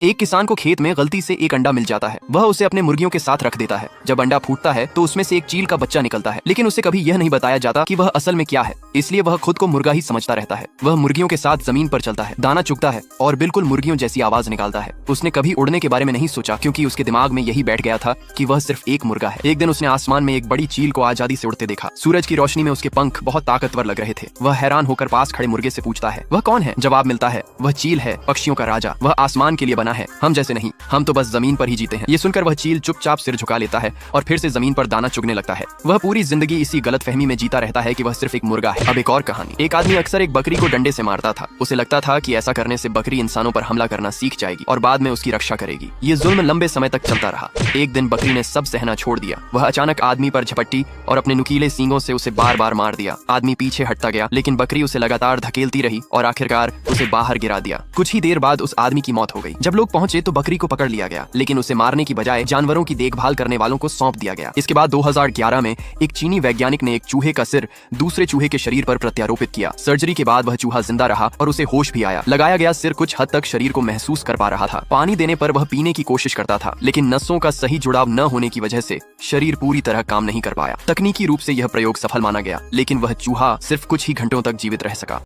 एक किसान को खेत में गलती से एक अंडा मिल जाता है। वह उसे अपने मुर्गियों के साथ रख देता है। जब अंडा फूटता है तो उसमें से एक चील का बच्चा निकलता है, लेकिन उसे कभी यह नहीं बताया जाता कि वह असल में क्या है। इसलिए वह खुद को मुर्गा ही समझता रहता है। वह मुर्गियों के साथ जमीन पर चलता है, दाना चुगता है और बिल्कुल मुर्गियों जैसी आवाज निकालता है। उसने कभी उड़ने के बारे में नहीं सोचा, क्योंकि उसके दिमाग में यही बैठ गया था कि वह सिर्फ एक मुर्गा है। एक दिन उसने आसमान में एक बड़ी चील को आजादी से उड़ते देखा। सूरज की रोशनी में उसके पंख बहुत ताकतवर लग रहे थे। वह हैरान होकर पास खड़े मुर्गे से पूछता है, वह कौन है? जवाब मिलता है, वह चील है, पक्षियों का राजा। वह आसमान के लिए बना है, हम जैसे नहीं। हम तो बस जमीन पर ही जीते हैं। ये सुनकर वह चील चुपचाप सिर झुका लेता है और फिर से जमीन पर दाना चुगने लगता है। वह पूरी जिंदगी इसी गलतफहमी में जीता रहता है कि वह सिर्फ एक मुर्गा है। अब एक और कहानी। एक आदमी अक्सर एक बकरी को डंडे से मारता था। उसे लगता था कि ऐसा करने से बकरी इंसानों पर हमला करना सीख जाएगी और बाद में उसकी रक्षा करेगी। ये जुल्म लंबे समय तक चलता रहा। एक दिन बकरी ने सब सहना छोड़ दिया। वह अचानक आदमी पर झपट्टी और अपने नुकीले सींगों से उसे बार बार मार दिया। आदमी पीछे हटता गया, लेकिन बकरी उसे लगातार धकेलती रही और आखिरकार उसे बाहर गिरा दिया। कुछ ही देर बाद उस आदमी की मौत हो गई। जब लोग पहुंचे तो बकरी को पकड़ लिया गया, लेकिन उसे मारने की बजाय जानवरों की देखभाल करने वालों को सौंप दिया गया। इसके बाद 2011 में एक चीनी वैज्ञानिक ने एक चूहे का सिर दूसरे चूहे के शरीर पर प्रत्यारोपित किया। सर्जरी के बाद वह चूहा जिंदा रहा और उसे होश भी आया। लगाया गया सिर कुछ हद तक शरीर को महसूस कर पा रहा था। पानी देने पर वह पीने की कोशिश करता था, लेकिन नसों का सही जुड़ाव न होने की वजह से शरीर पूरी तरह काम नहीं कर पाया। तकनीकी रूप से यह प्रयोग सफल माना गया, लेकिन वह चूहा सिर्फ कुछ ही घंटों तक जीवित रह सका।